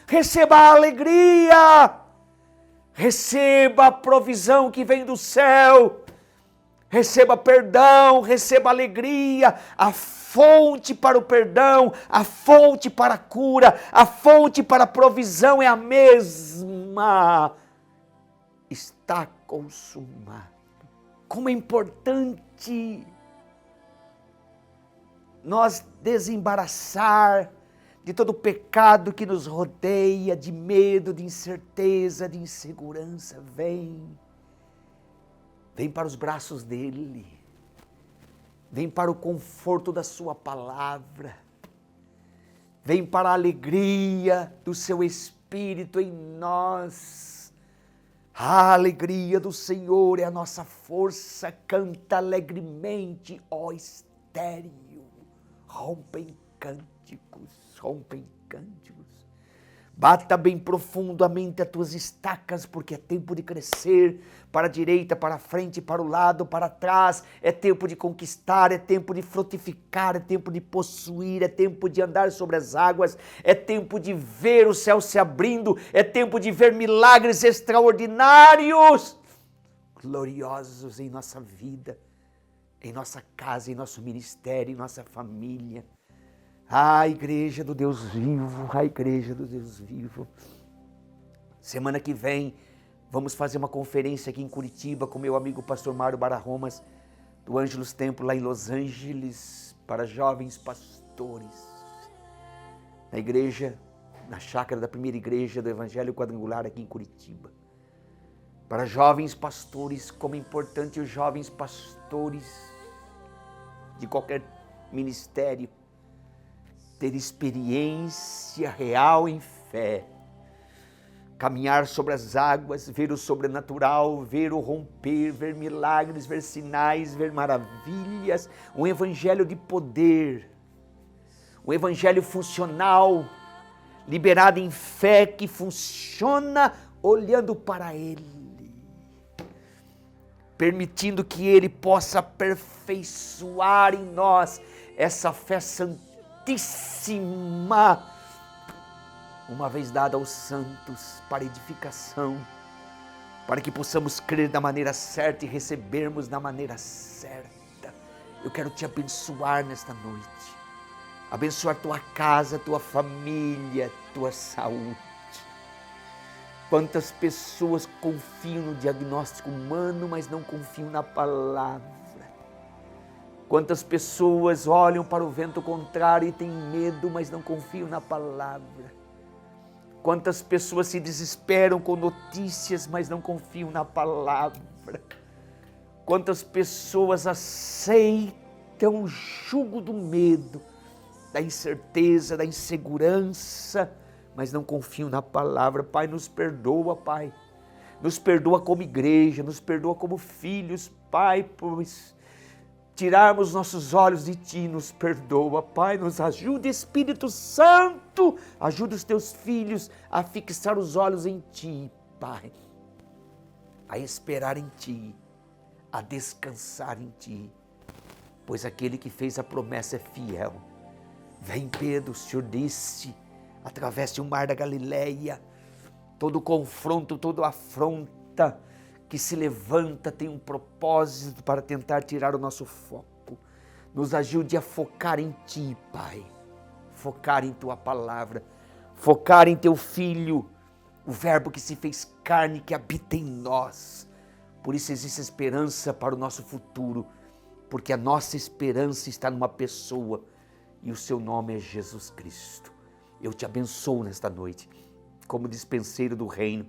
Speaker 1: Receba a alegria. Receba a provisão que vem do céu. Receba perdão, receba alegria, a fonte para o perdão, a fonte para a cura, a fonte para a provisão é a mesma. Está consumado. Como é importante nós desembaraçar de todo o pecado que nos rodeia, de medo, de incerteza, de insegurança. Vem para os braços dele, vem para o conforto da sua palavra, vem para a alegria do seu Espírito em nós. A alegria do Senhor é a nossa força, canta alegremente, ó estéril, rompem cânticos. Bata bem profundamente as tuas estacas, porque é tempo de crescer para a direita, para a frente, para o lado, para trás. É tempo de conquistar, é tempo de frutificar, é tempo de possuir, é tempo de andar sobre as águas, é tempo de ver o céu se abrindo, é tempo de ver milagres extraordinários, gloriosos em nossa vida, em nossa casa, em nosso ministério, em nossa família. A igreja do Deus vivo, a igreja do Deus vivo. Semana que vem vamos fazer uma conferência aqui em Curitiba com meu amigo pastor Mário Barahomas, do Ângelos Templo lá em Los Angeles, para jovens pastores. Na igreja, na chácara da primeira igreja do Evangelho Quadrangular aqui em Curitiba. Para jovens pastores, como é importante os jovens pastores de qualquer ministério, ter experiência real em fé, caminhar sobre as águas, ver o sobrenatural, ver o romper, ver milagres, ver sinais, ver maravilhas, um evangelho de poder, um evangelho funcional, liberado em fé, que funciona olhando para Ele, permitindo que Ele possa aperfeiçoar em nós essa fé santíssima, uma vez dada aos santos para edificação, para que possamos crer da maneira certa e recebermos da maneira certa. Eu quero te abençoar nesta noite, abençoar tua casa, tua família, tua saúde. Quantas pessoas confiam no diagnóstico humano, mas não confiam na palavra. Quantas pessoas olham para o vento contrário e têm medo, mas não confiam na palavra. Quantas pessoas se desesperam com notícias, mas não confiam na palavra. Quantas pessoas aceitam o jugo do medo, da incerteza, da insegurança, mas não confiam na palavra. Pai, nos perdoa, Pai. Nos perdoa como igreja, nos perdoa como filhos, Pai, pois tirarmos nossos olhos de Ti, nos perdoa, Pai, nos ajuda, Espírito Santo, ajuda os Teus filhos a fixar os olhos em Ti, Pai, a esperar em Ti, a descansar em Ti, pois aquele que fez a promessa é fiel. Vem, Pedro, o Senhor disse, através do mar da Galileia, todo confronto, toda afronta que se levanta tem um propósito para tentar tirar o nosso foco. Nos ajude a focar em Ti, Pai, focar em Tua palavra, focar em Teu Filho, o Verbo que se fez carne, que habita em nós. Por isso existe esperança para o nosso futuro, porque a nossa esperança está numa pessoa e o Seu nome é Jesus Cristo. Eu te abençoo nesta noite, como dispenseiro do reino.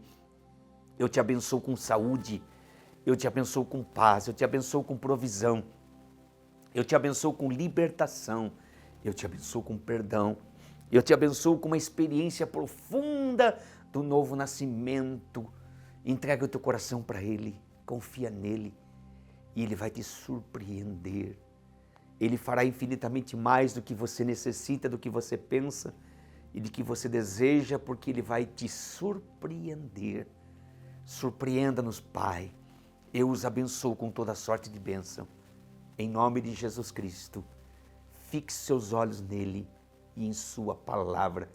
Speaker 1: Eu te abençoo com saúde, eu te abençoo com paz, eu te abençoo com provisão, eu te abençoo com libertação, eu te abençoo com perdão, eu te abençoo com uma experiência profunda do novo nascimento. Entrega o teu coração para Ele, confia nele e Ele vai te surpreender. Ele fará infinitamente mais do que você necessita, do que você pensa e do que você deseja, porque Ele vai te surpreender. Surpreenda-nos, Pai. Eu os abençoo com toda sorte de bênção. Em nome de Jesus Cristo, fixe seus olhos nele e em sua palavra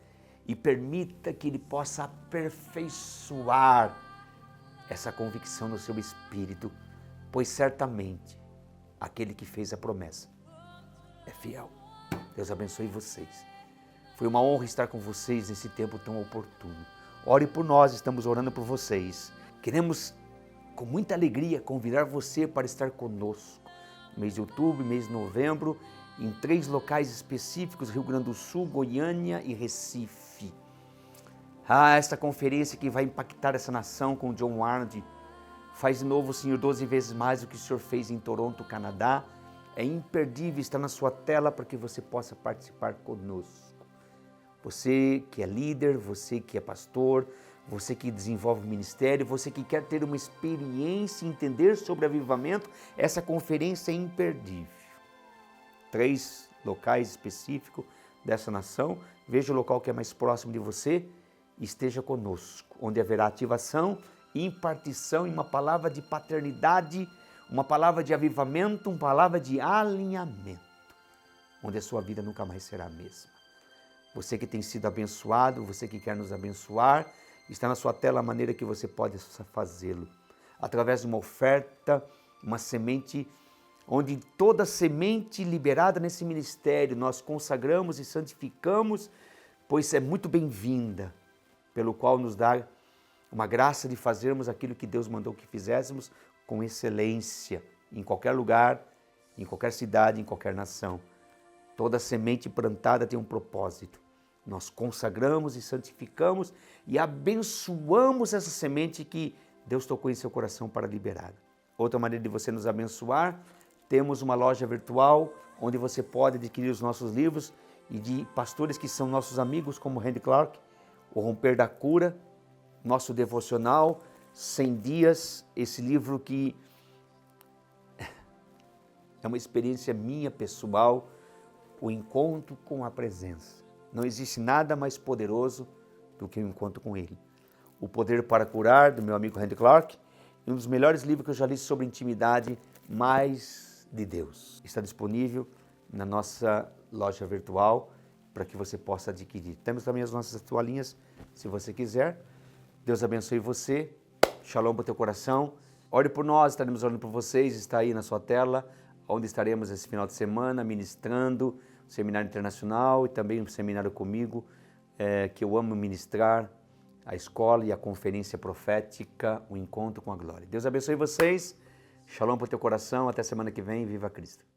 Speaker 1: e permita que Ele possa aperfeiçoar essa convicção no seu espírito, pois certamente aquele que fez a promessa é fiel. Deus abençoe vocês. Foi uma honra estar com vocês nesse tempo tão oportuno. Ore por nós, estamos orando por vocês. Queremos, com muita alegria, convidar você para estar conosco no mês de outubro, mês de novembro, em 3 locais específicos, Rio Grande do Sul, Goiânia e Recife. Esta conferência que vai impactar essa nação com John Arnold. Faz de novo, Senhor, 12 vezes mais do que o Senhor fez em Toronto, Canadá. É imperdível, está na sua tela para que você possa participar conosco. Você que é líder, você que é pastor, você que desenvolve o ministério, você que quer ter uma experiência e entender sobre avivamento, essa conferência é imperdível. 3 locais específicos dessa nação. Veja o local que é mais próximo de você e esteja conosco, onde haverá ativação, impartição e uma palavra de paternidade, uma palavra de avivamento, uma palavra de alinhamento, onde a sua vida nunca mais será a mesma. Você que tem sido abençoado, você que quer nos abençoar, está na sua tela a maneira que você pode fazê-lo. Através de uma oferta, uma semente, onde toda semente liberada nesse ministério nós consagramos e santificamos, pois é muito bem-vinda, pelo qual nos dá uma graça de fazermos aquilo que Deus mandou que fizéssemos com excelência, em qualquer lugar, em qualquer cidade, em qualquer nação. Toda semente plantada tem um propósito. Nós consagramos e santificamos e abençoamos essa semente que Deus tocou em seu coração para liberar. Outra maneira de você nos abençoar temos uma loja virtual onde você pode adquirir os nossos livros e de pastores que são nossos amigos, como Randy Clark, O Romper da Cura, nosso devocional, 100 dias, esse livro que é uma experiência minha pessoal, o encontro com a presença. Não existe nada mais poderoso do que o encontro com Ele. O Poder para Curar, do meu amigo Randy Clark, e um dos melhores livros que eu já li sobre intimidade mais de Deus. Está disponível na nossa loja virtual para que você possa adquirir. Temos também as nossas toalhinhas, se você quiser. Deus abençoe você. Shalom para o teu coração. Ore por nós, estaremos orando por vocês. Está aí na sua tela, onde estaremos esse final de semana ministrando o Seminário Internacional e também um seminário comigo, que eu amo ministrar, a escola e a conferência profética, o encontro com a glória. Deus abençoe vocês. Shalom para o teu coração. Até semana que vem. Viva Cristo.